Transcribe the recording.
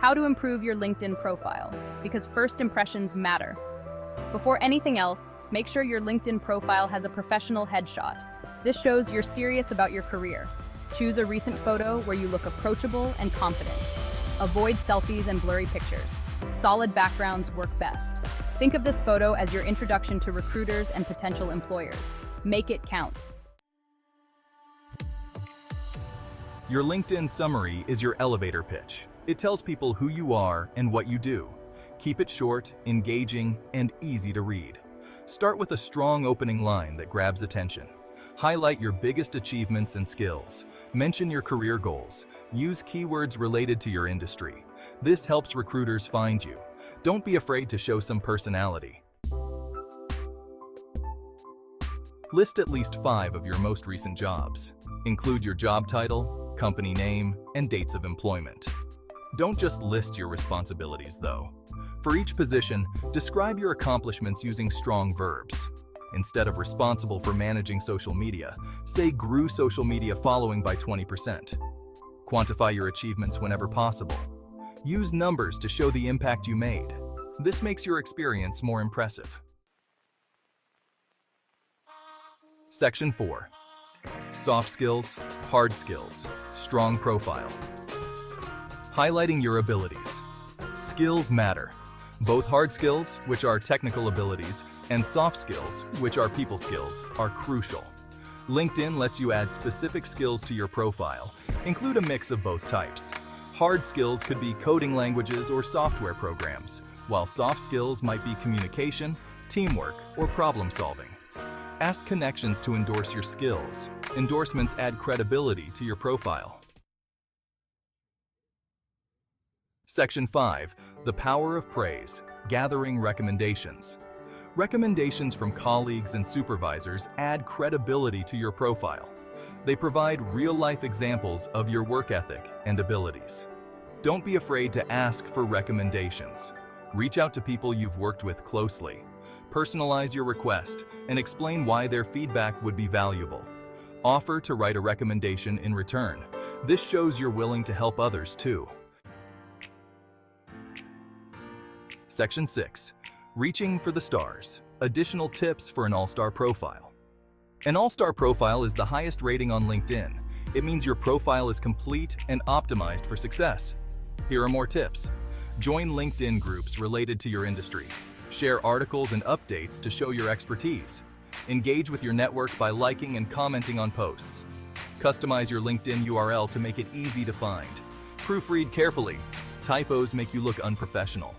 How to improve your LinkedIn profile, because first impressions matter. Before anything else, make sure your LinkedIn profile has a professional headshot. This shows you're serious about your career. Choose a recent photo where you look approachable and confident. Avoid selfies and blurry pictures. Solid backgrounds work best. Think of this photo as your introduction to recruiters and potential employers. Make it count. Your LinkedIn summary is your elevator pitch. It tells people who you are and what you do. Keep it short, engaging, and easy to read. Start with a strong opening line that grabs attention. Highlight your biggest achievements and skills. Mention your career goals. Use keywords related to your industry. This helps recruiters find you. Don't be afraid to show some personality. List at least 5 of your most recent jobs. Include your job title, company name, and dates of employment. Don't just list your responsibilities, though. For each position, describe your accomplishments using strong verbs. Instead of responsible for managing social media, say grew social media following by 20%. Quantify your achievements whenever possible. Use numbers to show the impact you made. This makes your experience more impressive. Section 4. Soft skills, hard skills, strong profile. Highlighting your abilities. Skills matter. Both hard skills, which are technical abilities, and soft skills, which are people skills, are crucial. LinkedIn lets you add specific skills to your profile. Include a mix of both types. Hard skills could be coding languages or software programs, while soft skills might be communication, teamwork, or problem solving. Ask connections to endorse your skills. Endorsements add credibility to your profile. Section 5. The power of praise, gathering recommendations. Recommendations from colleagues and supervisors add credibility to your profile. They provide real-life examples of your work ethic and abilities. Don't be afraid to ask for recommendations. Reach out to people you've worked with closely. Personalize your request and explain why their feedback would be valuable. Offer to write a recommendation in return. This shows you're willing to help others too. Section 6. Reaching for the stars. Additional tips for an all-star profile. An all-star profile is the highest rating on LinkedIn. It means your profile is complete and optimized for success. Here are more tips. Join LinkedIn groups related to your industry. Share articles and updates to show your expertise. Engage with your network by liking and commenting on posts. Customize your LinkedIn URL to make it easy to find. Proofread carefully. Typos make you look unprofessional.